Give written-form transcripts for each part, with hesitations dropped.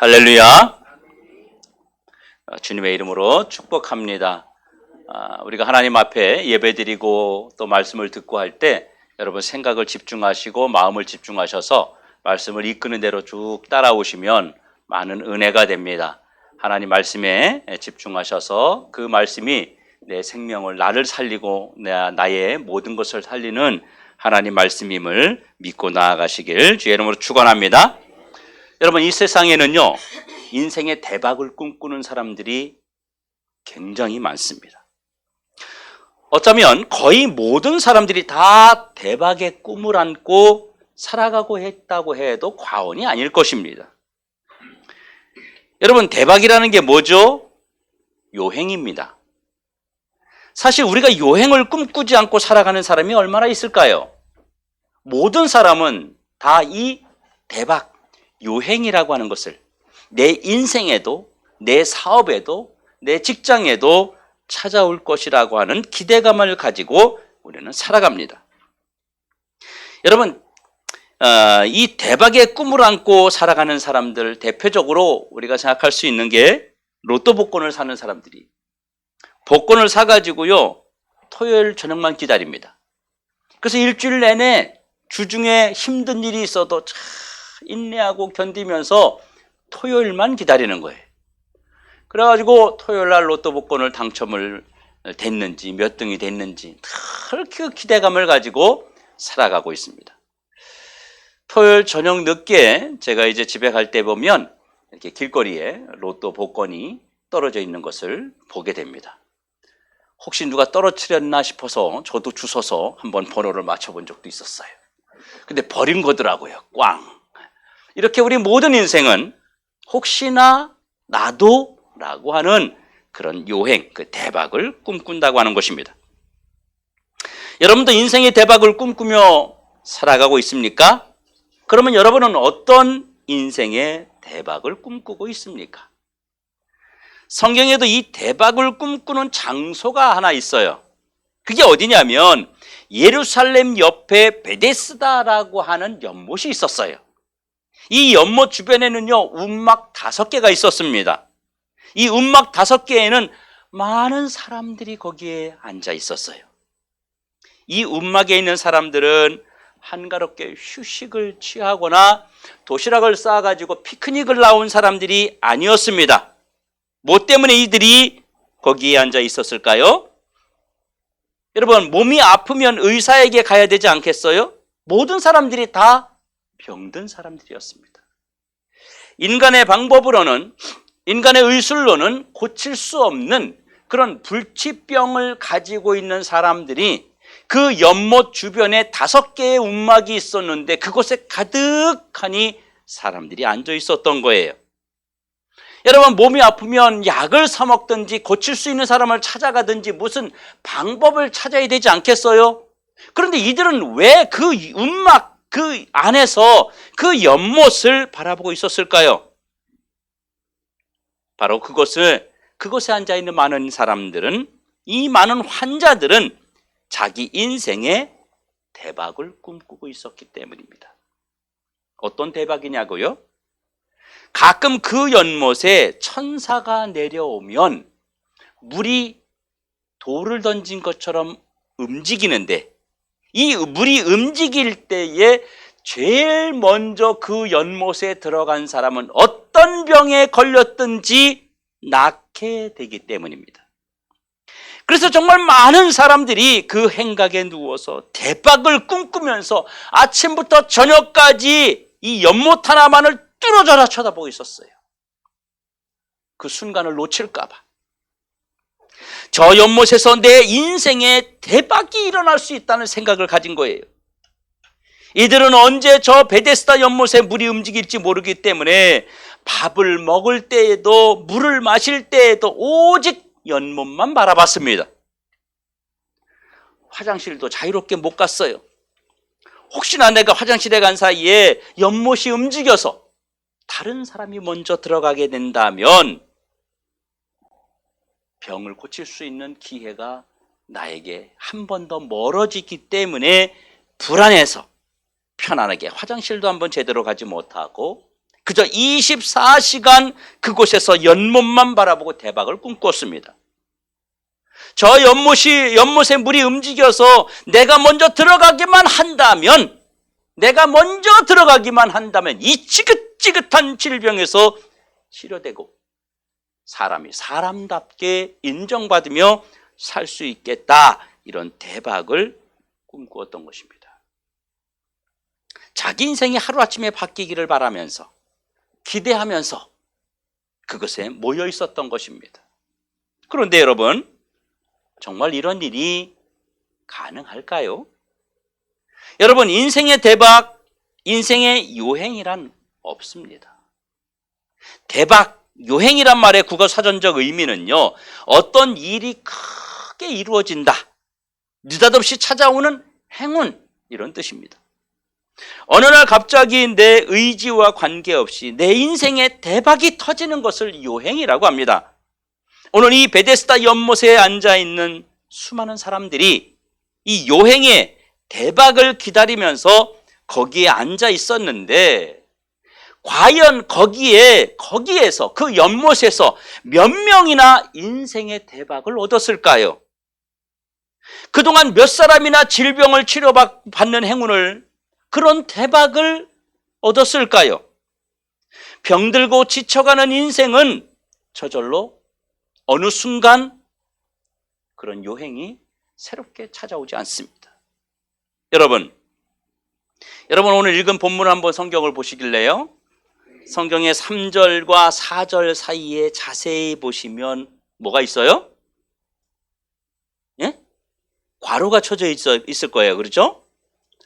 할렐루야. 주님의 이름으로 축복합니다. 우리가 하나님 앞에 예배드리고 또 말씀을 듣고 할 때 여러분 생각을 집중하시고 마음을 집중하셔서 말씀을 이끄는 대로 쭉 따라오시면 많은 은혜가 됩니다. 하나님 말씀에 집중하셔서 그 말씀이 내 생명을 나를 살리고 나의 모든 것을 살리는 하나님 말씀임을 믿고 나아가시길 주의 이름으로 축원합니다. 여러분, 이 세상에는요, 인생의 대박을 꿈꾸는 사람들이 굉장히 많습니다. 어쩌면 거의 모든 사람들이 다 대박의 꿈을 안고 살아가고 했다고 해도 과언이 아닐 것입니다. 여러분, 대박이라는 게 뭐죠? 요행입니다. 사실 우리가 요행을 꿈꾸지 않고 살아가는 사람이 얼마나 있을까요? 모든 사람은 다 이 대박, 요행이라고 하는 것을 내 인생에도, 내 사업에도, 내 직장에도 찾아올 것이라고 하는 기대감을 가지고 우리는 살아갑니다. 여러분, 이 대박의 꿈을 안고 살아가는 사람들, 대표적으로 우리가 생각할 수 있는 게 로또 복권을 사는 사람들이 복권을 사가지고요, 토요일 저녁만 기다립니다. 그래서 일주일 내내 주중에 힘든 일이 있어도 인내하고 견디면서 토요일만 기다리는 거예요. 그래가지고 토요일 날 로또 복권을 당첨을 됐는지 몇 등이 됐는지 그렇게 기대감을 가지고 살아가고 있습니다. 토요일 저녁 늦게 제가 이제 집에 갈 때 보면 이렇게 길거리에 로또 복권이 떨어져 있는 것을 보게 됩니다. 혹시 누가 떨어뜨렸나 싶어서 저도 주워서 한번 번호를 맞춰본 적도 있었어요. 근데 버린 거더라고요. 꽝. 이렇게 우리 모든 인생은 혹시나 나도 라고 하는 그런 요행, 그 대박을 꿈꾼다고 하는 것입니다. 여러분도 인생의 대박을 꿈꾸며 살아가고 있습니까? 그러면 여러분은 어떤 인생의 대박을 꿈꾸고 있습니까? 성경에도 이 대박을 꿈꾸는 장소가 하나 있어요. 그게 어디냐면 예루살렘 옆에 베데스다라고 하는 연못이 있었어요. 이 연못 주변에는요, 움막 5개가 있었습니다. 이 움막 5개에는 많은 사람들이 거기에 앉아 있었어요. 이 움막에 있는 사람들은 한가롭게 휴식을 취하거나 도시락을 싸가지고 피크닉을 나온 사람들이 아니었습니다. 뭐 때문에 이들이 거기에 앉아 있었을까요? 여러분, 몸이 아프면 의사에게 가야 되지 않겠어요? 모든 사람들이 다 병든 사람들이었습니다. 인간의 방법으로는, 인간의 의술로는 고칠 수 없는 그런 불치병을 가지고 있는 사람들이 그 연못 주변에 5개의 움막이 있었는데 그곳에 가득하니 사람들이 앉아 있었던 거예요. 여러분, 몸이 아프면 약을 사 먹든지 고칠 수 있는 사람을 찾아가든지 무슨 방법을 찾아야 되지 않겠어요? 그런데 이들은 왜 그 움막 그 안에서 그 연못을 바라보고 있었을까요? 바로 그곳에 앉아있는 많은 사람들은, 이 많은 환자들은 자기 인생의 대박을 꿈꾸고 있었기 때문입니다. 어떤 대박이냐고요? 가끔 그 연못에 천사가 내려오면 물이 돌을 던진 것처럼 움직이는데, 이 물이 움직일 때에 제일 먼저 그 연못에 들어간 사람은 어떤 병에 걸렸든지 낫게 되기 때문입니다. 그래서 정말 많은 사람들이 그 행각에 누워서 대박을 꿈꾸면서 아침부터 저녁까지 이 연못 하나만을 뚫어져라 쳐다보고 있었어요. 그 순간을 놓칠까 봐. 저 연못에서 내 인생에 대박이 일어날 수 있다는 생각을 가진 거예요. 이들은 언제 저 베데스다 연못에 물이 움직일지 모르기 때문에 밥을 먹을 때에도 물을 마실 때에도 오직 연못만 바라봤습니다. 화장실도 자유롭게 못 갔어요. 혹시나 내가 화장실에 간 사이에 연못이 움직여서 다른 사람이 먼저 들어가게 된다면 병을 고칠 수 있는 기회가 나에게 한 번 더 멀어지기 때문에 불안해서 편안하게 화장실도 한번 제대로 가지 못하고 그저 24시간 그곳에서 연못만 바라보고 대박을 꿈꿨습니다. 저 연못에 물이 움직여서 내가 먼저 들어가기만 한다면 이 지긋지긋한 질병에서 치료되고 사람이 사람답게 인정받으며 살 수 있겠다, 이런 대박을 꿈꾸었던 것입니다. 자기 인생이 하루아침에 바뀌기를 바라면서 기대하면서 그것에 모여 있었던 것입니다. 그런데 여러분, 정말 이런 일이 가능할까요? 여러분, 인생의 대박, 인생의 요행이란 없습니다. 대박, 요행이란 말의 국어 사전적 의미는요, 어떤 일이 크게 이루어진다, 느닷없이 찾아오는 행운, 이런 뜻입니다. 어느 날 갑자기 내 의지와 관계없이 내 인생에 대박이 터지는 것을 요행이라고 합니다. 오늘 이 베데스다 연못에 앉아있는 수많은 사람들이 이 요행의 대박을 기다리면서 거기에 앉아 있었는데, 과연 거기에서 그 연못에서 몇 명이나 인생의 대박을 얻었을까요? 그동안 몇 사람이나 질병을 치료받는 행운을, 그런 대박을 얻었을까요? 병들고 지쳐가는 인생은 저절로 어느 순간 그런 요행이 새롭게 찾아오지 않습니다. 여러분 오늘 읽은 본문 한번 성경을 보시길래요. 성경의 3절과 4절 사이에 자세히 보시면 뭐가 있어요? 예? 괄호가 쳐져 있을 거예요. 그렇죠?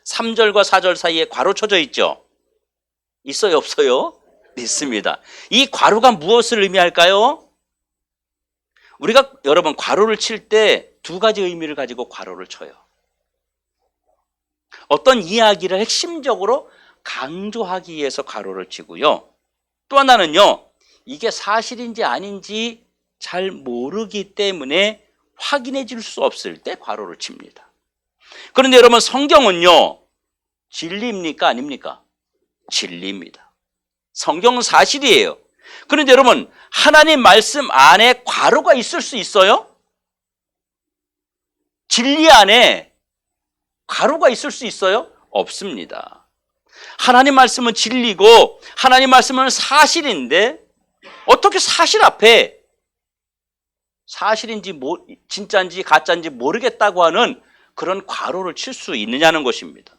3절과 4절 사이에 괄호 쳐져 있죠? 있어요, 없어요? 있습니다. 이 괄호가 무엇을 의미할까요? 우리가 여러분 괄호를 칠 때 두 가지 의미를 가지고 괄호를 쳐요. 어떤 이야기를 핵심적으로 강조하기 위해서 괄호를 치고요. 또 하나는요, 이게 사실인지 아닌지 잘 모르기 때문에 확인해 줄 수 없을 때 괄호를 칩니다. 그런데 여러분, 성경은요, 진리입니까? 아닙니까? 진리입니다. 성경은 사실이에요. 그런데 여러분, 하나님 말씀 안에 괄호가 있을 수 있어요? 진리 안에 괄호가 있을 수 있어요? 없습니다. 하나님 말씀은 진리고 하나님 말씀은 사실인데, 어떻게 사실 앞에 사실인지 진짜인지 가짜인지 모르겠다고 하는 그런 괄호를 칠 수 있느냐는 것입니다.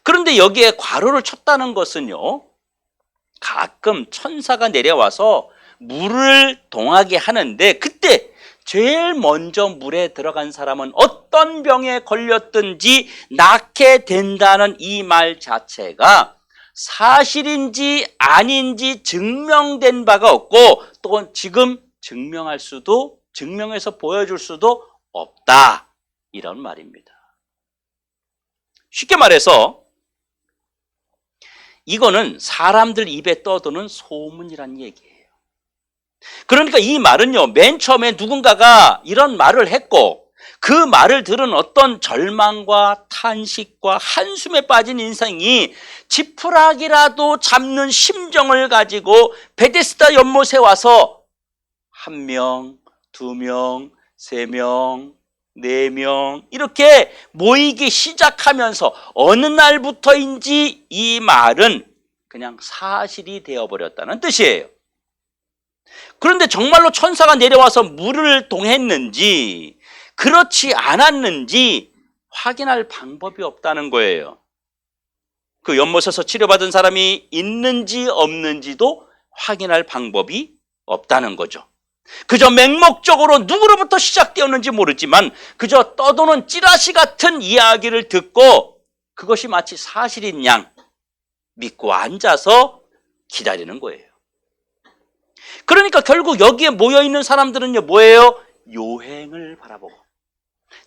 그런데 여기에 괄호를 쳤다는 것은요, 가끔 천사가 내려와서 물을 동하게 하는데, 그때 제일 먼저 물에 들어간 사람은 어떤 병에 걸렸든지 낫게 된다는 이 말 자체가 사실인지 아닌지 증명된 바가 없고, 또 지금 증명해서 보여줄 수도 없다, 이런 말입니다. 쉽게 말해서 이거는 사람들 입에 떠도는 소문이란 얘기예요. 그러니까 이 말은요, 맨 처음에 누군가가 이런 말을 했고 그 말을 들은 어떤 절망과 탄식과 한숨에 빠진 인생이 지푸라기라도 잡는 심정을 가지고 베데스다 연못에 와서 1명, 2명, 3명, 4명 이렇게 모이기 시작하면서 어느 날부터인지 이 말은 그냥 사실이 되어버렸다는 뜻이에요. 그런데 정말로 천사가 내려와서 물을 동했는지 그렇지 않았는지 확인할 방법이 없다는 거예요. 그 연못에서 치료받은 사람이 있는지 없는지도 확인할 방법이 없다는 거죠. 그저 맹목적으로 누구로부터 시작되었는지 모르지만 그저 떠도는 찌라시 같은 이야기를 듣고 그것이 마치 사실인 양 믿고 앉아서 기다리는 거예요. 그러니까 결국 여기에 모여있는 사람들은요, 뭐예요? 요행을 바라보고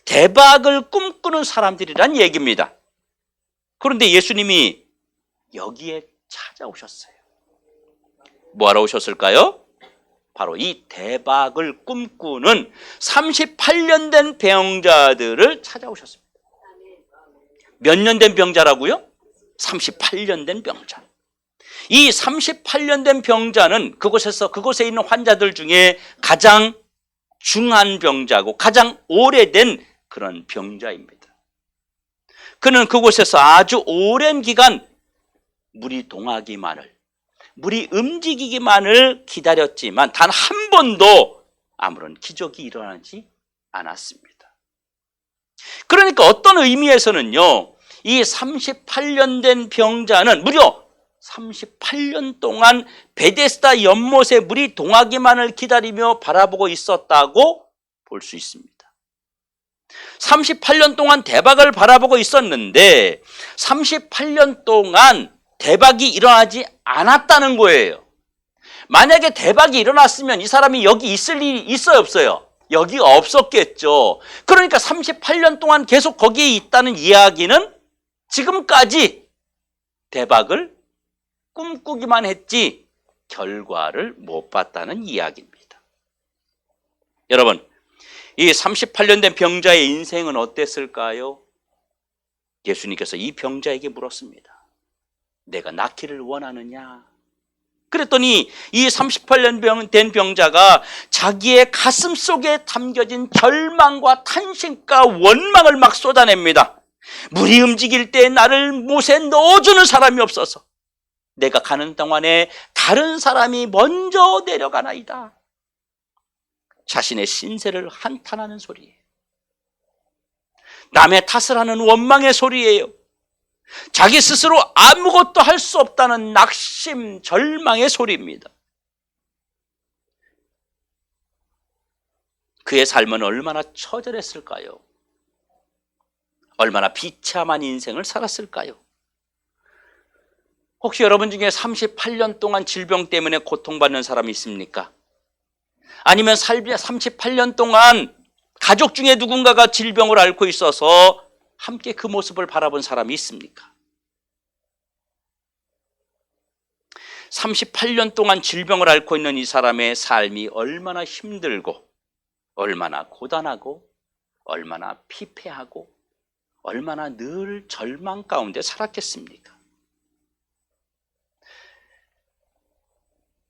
대박을 꿈꾸는 사람들이란 얘기입니다. 그런데 예수님이 여기에 찾아오셨어요. 뭐하러 오셨을까요? 바로 이 대박을 꿈꾸는 38년 된 병자들을 찾아오셨습니다. 몇 년 된 병자라고요? 38년 된 병자. 이 38년 된 병자는 그곳에 있는 환자들 중에 가장 중한 병자고 가장 오래된 그런 병자입니다. 그는 그곳에서 아주 오랜 기간 물이 동하기만을, 물이 움직이기만을 기다렸지만 단 한 번도 아무런 기적이 일어나지 않았습니다. 그러니까 어떤 의미에서는요, 이 38년 된 병자는 무려 38년 동안 베데스다 연못의 물이 동하기만을 기다리며 바라보고 있었다고 볼 수 있습니다. 38년 동안 대박을 바라보고 있었는데 38년 동안 대박이 일어나지 않았다는 거예요. 만약에 대박이 일어났으면 이 사람이 여기 있을 일이 있어요, 없어요? 여기 없었겠죠. 그러니까 38년 동안 계속 거기에 있다는 이야기는 지금까지 대박을 꿈꾸기만 했지 결과를 못 봤다는 이야기입니다. 여러분, 이 38년 된 병자의 인생은 어땠을까요? 예수님께서 이 병자에게 물었습니다. 내가 낫기를 원하느냐? 그랬더니 이 38년 된 병자가 자기의 가슴 속에 담겨진 절망과 탄식과 원망을 막 쏟아냅니다. 물이 움직일 때 나를 못에 넣어주는 사람이 없어서 내가 가는 동안에 다른 사람이 먼저 내려가나이다. 자신의 신세를 한탄하는 소리예요. 남의 탓을 하는 원망의 소리예요. 자기 스스로 아무것도 할 수 없다는 낙심, 절망의 소리입니다. 그의 삶은 얼마나 처절했을까요? 얼마나 비참한 인생을 살았을까요? 혹시 여러분 중에 38년 동안 질병 때문에 고통받는 사람이 있습니까? 아니면 38년 동안 가족 중에 누군가가 질병을 앓고 있어서 함께 그 모습을 바라본 사람이 있습니까? 38년 동안 질병을 앓고 있는 이 사람의 삶이 얼마나 힘들고 얼마나 고단하고 얼마나 피폐하고 얼마나 늘 절망 가운데 살았겠습니까?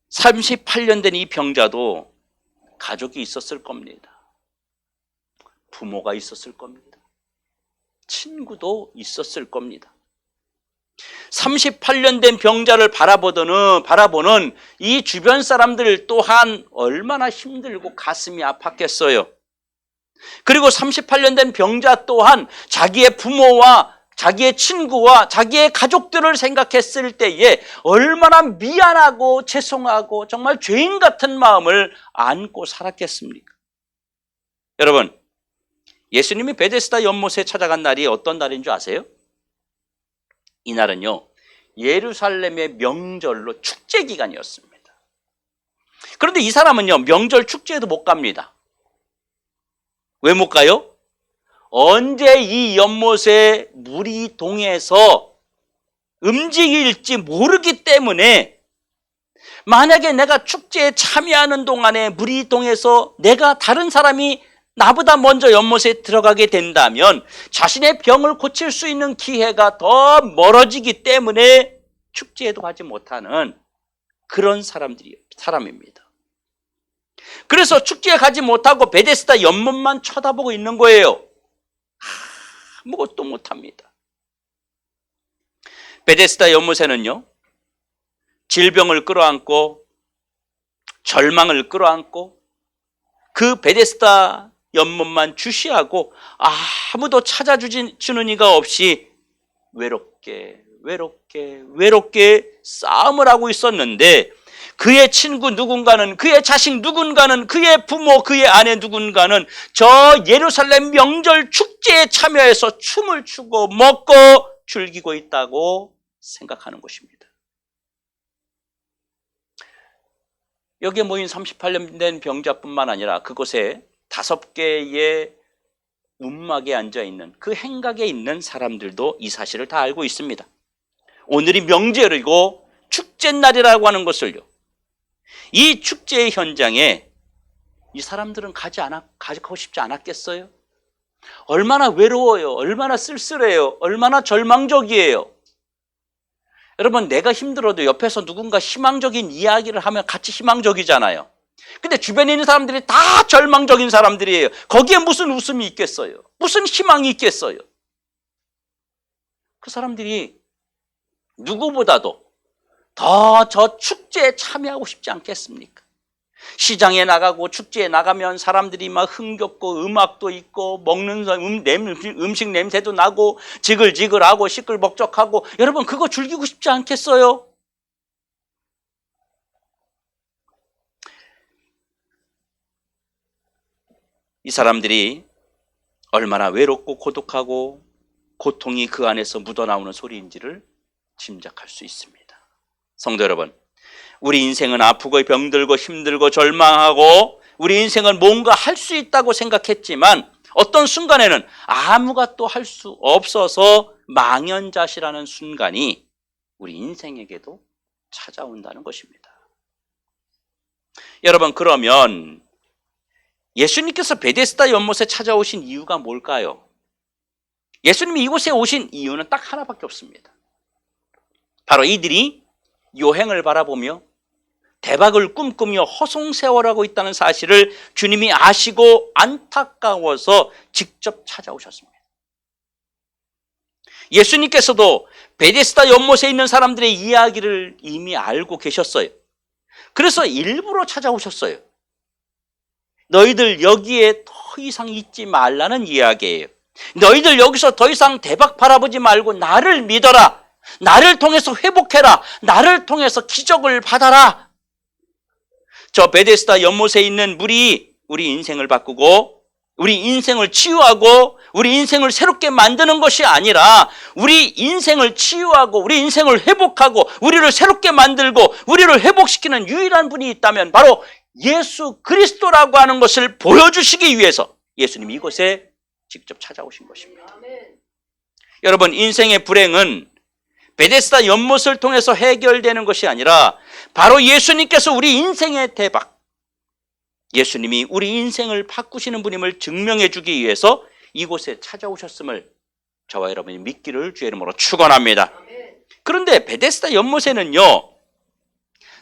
38년 된 이 병자도 가족이 있었을 겁니다. 부모가 있었을 겁니다. 친구도 있었을 겁니다. 38년 된 병자를 바라보는 이 주변 사람들 또한 얼마나 힘들고 가슴이 아팠겠어요. 그리고 38년 된 병자 또한 자기의 부모와 자기의 친구와 자기의 가족들을 생각했을 때에 얼마나 미안하고 죄송하고 정말 죄인 같은 마음을 안고 살았겠습니까? 여러분, 예수님이 베데스다 연못에 찾아간 날이 어떤 날인 줄 아세요? 이날은요, 예루살렘의 명절로 축제 기간이었습니다. 그런데 이 사람은요, 명절 축제에도 못 갑니다. 왜 못 가요? 언제 이 연못에 물이 동해서 움직일지 모르기 때문에 만약에 내가 축제에 참여하는 동안에 물이 동해서 내가 다른 사람이 나보다 먼저 연못에 들어가게 된다면 자신의 병을 고칠 수 있는 기회가 더 멀어지기 때문에 축제에도 가지 못하는 그런 사람입니다. 그래서 축제에 가지 못하고 베데스다 연못만 쳐다보고 있는 거예요. 아무것도 못합니다. 베데스다 연못에는요, 질병을 끌어안고 절망을 끌어안고 그 베데스다 연못만 주시하고 아무도 찾아주는 이가 없이 외롭게 싸움을 하고 있었는데 그의 친구 누군가는, 그의 자식 누군가는, 그의 부모, 그의 아내 누군가는 저 예루살렘 명절 축제에 참여해서 춤을 추고 먹고 즐기고 있다고 생각하는 것입니다. 여기에 모인 38년 된 병자뿐만 아니라 그곳에 5개의 움막에 앉아있는 그 행각에 있는 사람들도 이 사실을 다 알고 있습니다. 오늘이 명절이고 축제날이라고 하는 것을요, 이 축제의 현장에 이 사람들은 가고 싶지 않았겠어요? 얼마나 외로워요. 얼마나 쓸쓸해요. 얼마나 절망적이에요. 여러분, 내가 힘들어도 옆에서 누군가 희망적인 이야기를 하면 같이 희망적이잖아요. 근데 주변에 있는 사람들이 다 절망적인 사람들이에요. 거기에 무슨 웃음이 있겠어요? 무슨 희망이 있겠어요? 그 사람들이 누구보다도 더 저 축제에 참여하고 싶지 않겠습니까? 시장에 나가고 축제에 나가면 사람들이 막 흥겹고 음악도 있고 먹는 음식 냄새도 나고 지글지글하고 시끌벅적하고, 여러분 그거 즐기고 싶지 않겠어요? 이 사람들이 얼마나 외롭고 고독하고 고통이 그 안에서 묻어나오는 소리인지를 짐작할 수 있습니다. 성도 여러분, 우리 인생은 아프고 병들고 힘들고 절망하고 우리 인생은 뭔가 할 수 있다고 생각했지만 어떤 순간에는 아무것도 할 수 없어서 망연자실하는 순간이 우리 인생에게도 찾아온다는 것입니다. 여러분, 그러면 예수님께서 베데스다 연못에 찾아오신 이유가 뭘까요? 예수님이 이곳에 오신 이유는 딱 하나밖에 없습니다. 바로 이들이 요행을 바라보며 대박을 꿈꾸며 허송세월하고 있다는 사실을 주님이 아시고 안타까워서 직접 찾아오셨습니다. 예수님께서도 베데스다 연못에 있는 사람들의 이야기를 이미 알고 계셨어요. 그래서 일부러 찾아오셨어요. 너희들 여기에 더 이상 있지 말라는 이야기예요. 너희들 여기서 더 이상 대박 바라보지 말고 나를 믿어라. 나를 통해서 회복해라. 나를 통해서 기적을 받아라. 저 베데스다 연못에 있는 물이 우리 인생을 바꾸고 우리 인생을 치유하고 우리 인생을 새롭게 만드는 것이 아니라 우리 인생을 치유하고 우리 인생을 회복하고 우리를 새롭게 만들고 우리를 회복시키는 유일한 분이 있다면 바로 예수 그리스도라고 하는 것을 보여주시기 위해서 예수님이 이곳에 직접 찾아오신 것입니다. 여러분, 인생의 불행은 베데스다 연못을 통해서 해결되는 것이 아니라 바로 예수님께서 우리 인생의 대박, 예수님이 우리 인생을 바꾸시는 분임을 증명해 주기 위해서 이곳에 찾아오셨음을 저와 여러분이 믿기를 주의 이름으로 축원합니다. 그런데 베데스다 연못에는요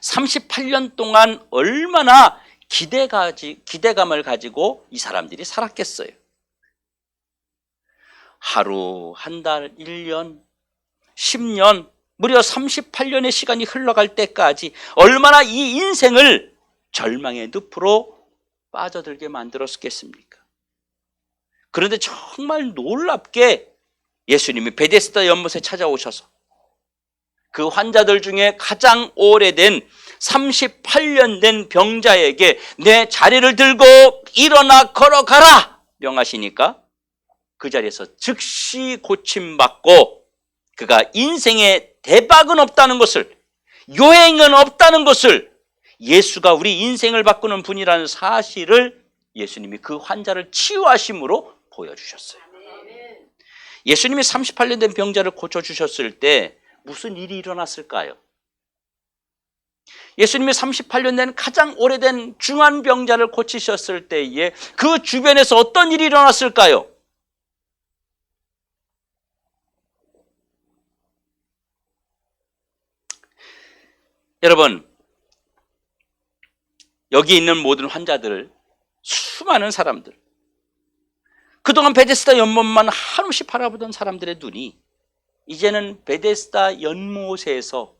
38년 동안 얼마나 기대감을 가지고 이 사람들이 살았겠어요. 하루, 한 달, 1년, 10년, 무려 38년의 시간이 흘러갈 때까지 얼마나 이 인생을 절망의 늪으로 빠져들게 만들었겠습니까? 그런데 정말 놀랍게 예수님이 베데스다 연못에 찾아오셔서 그 환자들 중에 가장 오래된 38년 된 병자에게 내 자리를 들고 일어나 걸어가라 명하시니까 그 자리에서 즉시 고침받고 그가 인생에 대박은 없다는 것을, 요행은 없다는 것을, 예수가 우리 인생을 바꾸는 분이라는 사실을 예수님이 그 환자를 치유하심으로 보여주셨어요. 예수님이 38년 된 병자를 고쳐주셨을 때 무슨 일이 일어났을까요? 예수님이 38년 된 가장 오래된 중한 병자를 고치셨을 때에 그 주변에서 어떤 일이 일어났을까요? 여러분, 여기 있는 모든 환자들, 수많은 사람들, 그동안 베데스다 연못만 한없이 바라보던 사람들의 눈이 이제는 베데스다 연못에서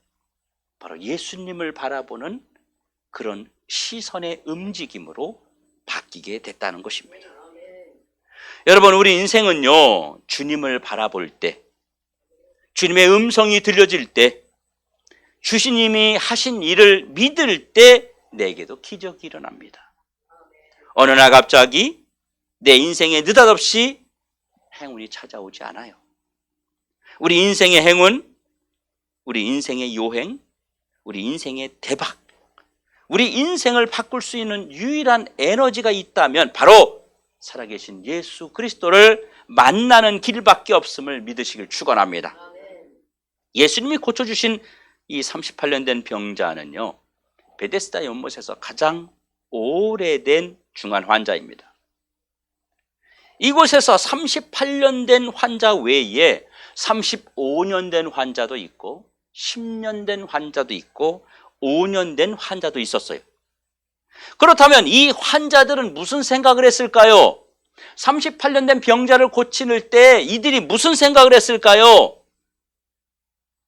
바로 예수님을 바라보는 그런 시선의 움직임으로 바뀌게 됐다는 것입니다. 여러분, 우리 인생은요 주님을 바라볼 때, 주님의 음성이 들려질 때, 주님이 하신 일을 믿을 때 내게도 기적이 일어납니다. 어느 날 갑자기 내 인생에 느닷없이 행운이 찾아오지 않아요. 우리 인생의 행운, 우리 인생의 요행, 우리 인생의 대박, 우리 인생을 바꿀 수 있는 유일한 에너지가 있다면 바로 살아계신 예수 그리스도를 만나는 길밖에 없음을 믿으시길 축원합니다. 예수님이 고쳐주신 이 38년 된 병자는요 베데스다 연못에서 가장 오래된 중한 환자입니다. 이곳에서 38년 된 환자 외에 35년 된 환자도 있고 10년 된 환자도 있고 5년 된 환자도 있었어요. 그렇다면 이 환자들은 무슨 생각을 했을까요? 38년 된 병자를 고칠 때 이들이 무슨 생각을 했을까요?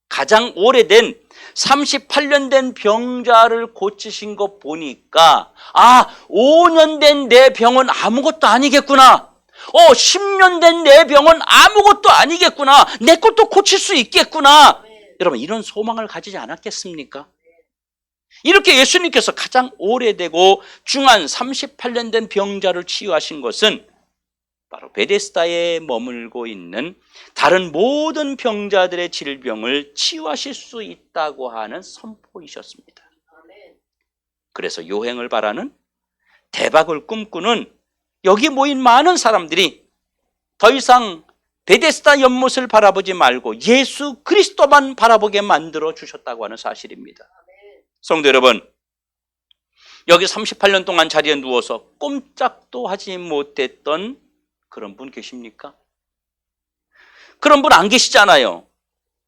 가장 오래된 38년 된 병자를 고치신 거 보니까 5년 된 내 병은 아무것도 아니겠구나. 10년 된 내 병은 아무것도 아니겠구나. 내 것도 고칠 수 있겠구나. 여러분, 이런 소망을 가지지 않았겠습니까? 이렇게 예수님께서 가장 오래되고 중한 38년 된 병자를 치유하신 것은 바로 베데스다에 머물고 있는 다른 모든 병자들의 질병을 치유하실 수 있다고 하는 선포이셨습니다. 그래서 요행을 바라는, 대박을 꿈꾸는 여기 모인 많은 사람들이 더 이상 베데스다 연못을 바라보지 말고 예수 그리스도만 바라보게 만들어 주셨다고 하는 사실입니다. 성도 여러분, 여기 38년 동안 자리에 누워서 꼼짝도 하지 못했던 그런 분 계십니까? 그런 분 안 계시잖아요.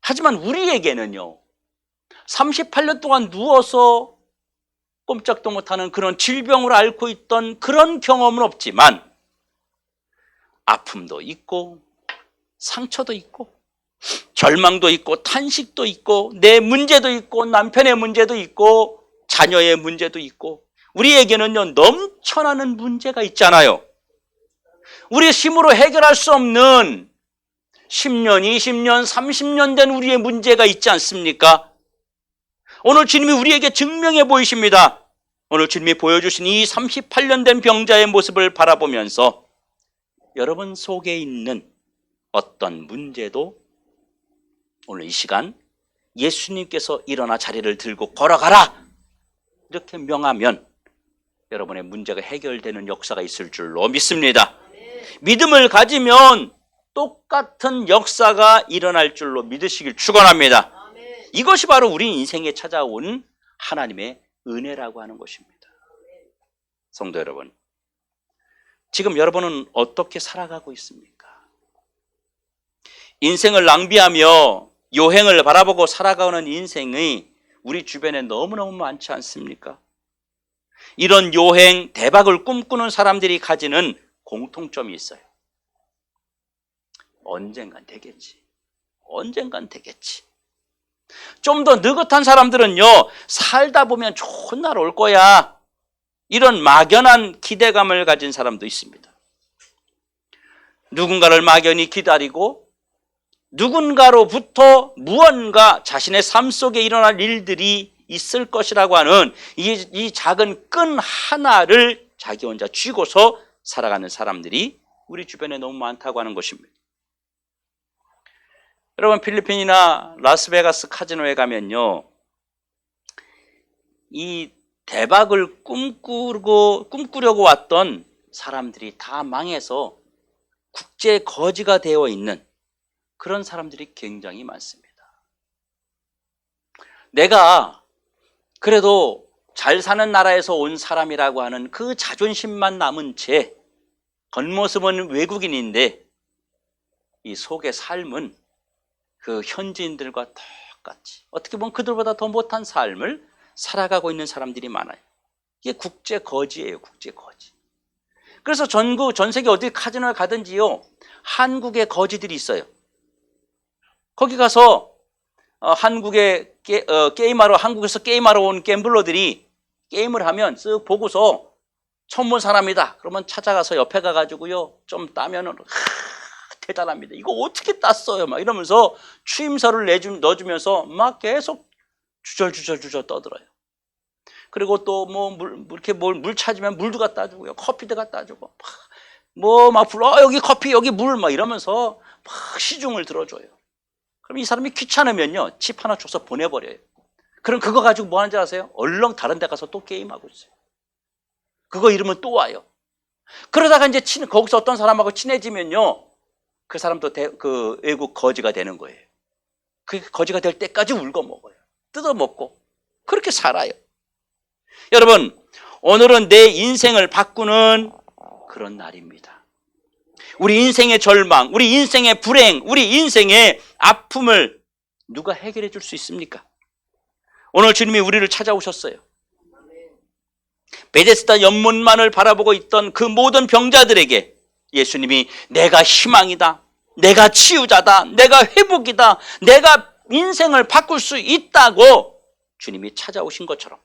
하지만 우리에게는요, 38년 동안 누워서 꼼짝도 못하는 그런 질병을 앓고 있던 그런 경험은 없지만 아픔도 있고 상처도 있고 절망도 있고 탄식도 있고 내 문제도 있고 남편의 문제도 있고 자녀의 문제도 있고 우리에게는요, 넘쳐나는 문제가 있잖아요. 우리의 힘으로 해결할 수 없는 10년, 20년, 30년 된 우리의 문제가 있지 않습니까? 오늘 주님이 우리에게 증명해 보이십니다. 오늘 주님이 보여주신 이 38년 된 병자의 모습을 바라보면서 여러분 속에 있는 어떤 문제도 오늘 이 시간 예수님께서 일어나 자리를 들고 걸어가라, 이렇게 명하면 여러분의 문제가 해결되는 역사가 있을 줄로 믿습니다. 믿음을 가지면 똑같은 역사가 일어날 줄로 믿으시길 축원합니다. 이것이 바로 우리 인생에 찾아온 하나님의 은혜라고 하는 것입니다. 성도 여러분, 지금 여러분은 어떻게 살아가고 있습니까? 인생을 낭비하며 요행을 바라보고 살아가는 인생이 우리 주변에 너무너무 많지 않습니까? 이런 요행, 대박을 꿈꾸는 사람들이 가지는 공통점이 있어요. 언젠간 되겠지. 언젠간 되겠지. 좀 더 느긋한 사람들은요, 살다 보면 좋은 날 올 거야, 이런 막연한 기대감을 가진 사람도 있습니다. 누군가를 막연히 기다리고 누군가로부터 무언가 자신의 삶 속에 일어날 일들이 있을 것이라고 하는 이 작은 끈 하나를 자기 혼자 쥐고서 살아가는 사람들이 우리 주변에 너무 많다고 하는 것입니다. 여러분, 필리핀이나 라스베가스 카지노에 가면요, 이 대박을 꿈꾸려고 왔던 사람들이 다 망해서 국제 거지가 되어 있는 그런 사람들이 굉장히 많습니다. 내가 그래도 잘 사는 나라에서 온 사람이라고 하는 그 자존심만 남은 채 겉모습은 외국인인데 이 속의 삶은 그 현지인들과 똑같이, 어떻게 보면 그들보다 더 못한 삶을 살아가고 있는 사람들이 많아요. 이게 국제 거지예요, 국제 거지. 그래서 전 세계 어디 카지노에 가든지요, 한국의 거지들이 있어요. 거기 가서 한국에 게임하러, 한국에서 게임하러 온 갬블러들이 게임을 하면 쓱 보고서 처음 본 사람이다 그러면 찾아가서 옆에 가가지고요, 좀 따면은 대단합니다, 이거 어떻게 땄어요, 막 이러면서 추임서를 넣어주면서 막 계속 주절주절 떠들어요. 그리고 또 뭐 물 찾으면 물도 갖다 주고요, 커피도 갖다 주고, 막 불러, 여기 커피, 여기 물, 막 이러면서 막 시중을 들어줘요. 그럼 이 사람이 귀찮으면요, 칩 하나 줘서 보내버려요. 그럼 그거 가지고 뭐 하는지 아세요? 얼렁 다른 데 가서 또 게임하고 있어요. 그거 잃으면 또 와요. 그러다가 이제 거기서 어떤 사람하고 친해지면요, 그 사람도 그 외국 거지가 되는 거예요. 그 거지가 될 때까지 울고 먹어요. 뜯어먹고 그렇게 살아요. 여러분, 오늘은 내 인생을 바꾸는 그런 날입니다. 우리 인생의 절망, 우리 인생의 불행, 우리 인생의 아픔을 누가 해결해 줄 수 있습니까? 오늘 주님이 우리를 찾아오셨어요. 베데스다 연못만을 바라보고 있던 그 모든 병자들에게 예수님이 내가 희망이다, 내가 치유자다, 내가 회복이다, 내가 인생을 바꿀 수 있다고 주님이 찾아오신 것처럼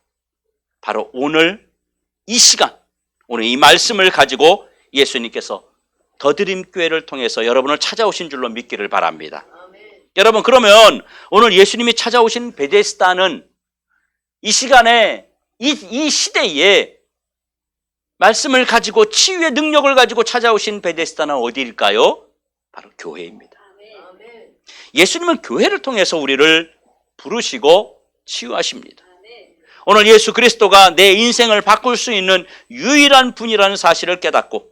바로 오늘 이 시간, 오늘 이 말씀을 가지고 예수님께서 더드림교회를 통해서 여러분을 찾아오신 줄로 믿기를 바랍니다. 여러분, 그러면 오늘 예수님이 찾아오신 베데스다는 이 시간에 이 시대에 말씀을 가지고 치유의 능력을 가지고 찾아오신 베데스다는 어디일까요? 바로 교회입니다. 예수님은 교회를 통해서 우리를 부르시고 치유하십니다. 오늘 예수 그리스도가 내 인생을 바꿀 수 있는 유일한 분이라는 사실을 깨닫고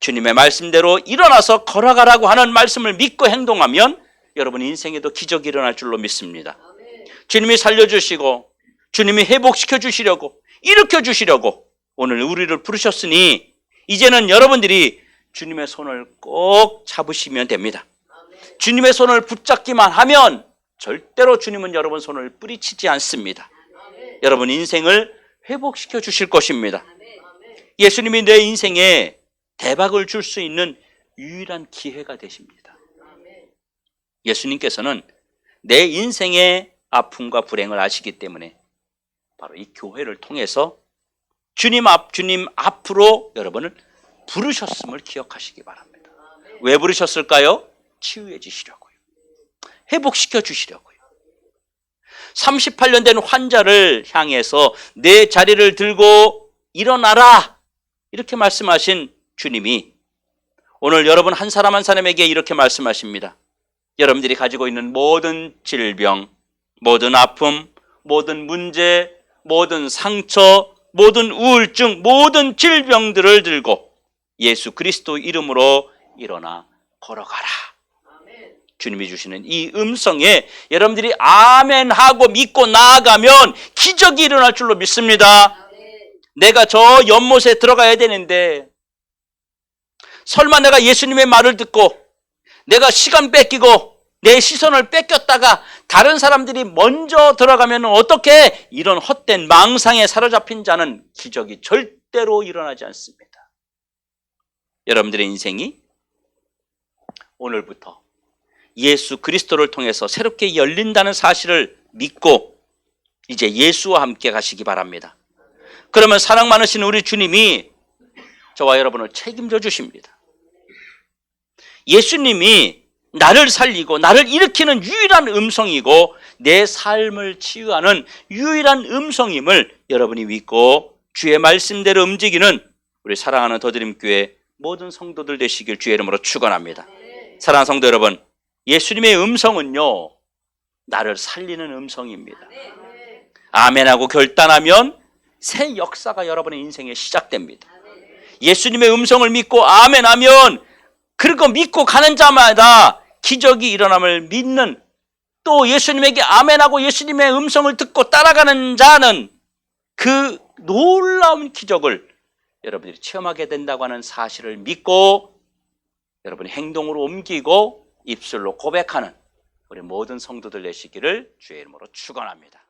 주님의 말씀대로 일어나서 걸어가라고 하는 말씀을 믿고 행동하면 여러분 인생에도 기적이 일어날 줄로 믿습니다. 주님이 살려주시고 주님이 회복시켜 주시려고 일으켜 주시려고 오늘 우리를 부르셨으니 이제는 여러분들이 주님의 손을 꼭 잡으시면 됩니다. 주님의 손을 붙잡기만 하면 절대로 주님은 여러분 손을 뿌리치지 않습니다. 여러분 인생을 회복시켜 주실 것입니다. 예수님이 내 인생에 대박을 줄 수 있는 유일한 기회가 되십니다. 예수님께서는 내 인생의 아픔과 불행을 아시기 때문에 바로 이 교회를 통해서 주님 앞으로 여러분을 부르셨음을 기억하시기 바랍니다. 왜 부르셨을까요? 치유해 주시려고요. 회복시켜 주시려고요. 38년 된 환자를 향해서 내 자리를 들고 일어나라 이렇게 말씀하신 주님이 오늘 여러분 한 사람 한 사람에게 이렇게 말씀하십니다. 여러분들이 가지고 있는 모든 질병, 모든 아픔, 모든 문제, 모든 상처, 모든 우울증, 모든 질병들을 들고 예수 그리스도 이름으로 일어나 걸어가라. 주님이 주시는 이 음성에 여러분들이 아멘 하고 믿고 나아가면 기적이 일어날 줄로 믿습니다. 내가 저 연못에 들어가야 되는데 설마 내가 예수님의 말을 듣고 내가 시간 뺏기고 내 시선을 뺏겼다가 다른 사람들이 먼저 들어가면 어떻게? 이런 헛된 망상에 사로잡힌 자는 기적이 절대로 일어나지 않습니다. 여러분들의 인생이 오늘부터 예수 그리스도를 통해서 새롭게 열린다는 사실을 믿고 이제 예수와 함께 가시기 바랍니다. 그러면 사랑 많으신 우리 주님이 저와 여러분을 책임져 주십니다. 예수님이 나를 살리고 나를 일으키는 유일한 음성이고 내 삶을 치유하는 유일한 음성임을 여러분이 믿고 주의 말씀대로 움직이는 우리 사랑하는 더드림교회 모든 성도들 되시길 주의 이름으로 축원합니다. 사랑하는 성도 여러분, 예수님의 음성은요 나를 살리는 음성입니다. 아멘하고 결단하면 새 역사가 여러분의 인생에 시작됩니다. 예수님의 음성을 믿고 아멘하면 그리고 믿고 가는 자마다 기적이 일어남을 믿는, 또 예수님에게 아멘하고 예수님의 음성을 듣고 따라가는 자는 그 놀라운 기적을 여러분들이 체험하게 된다고 하는 사실을 믿고 여러분이 행동으로 옮기고 입술로 고백하는 우리 모든 성도들 되시기를 주의 이름으로 축원합니다.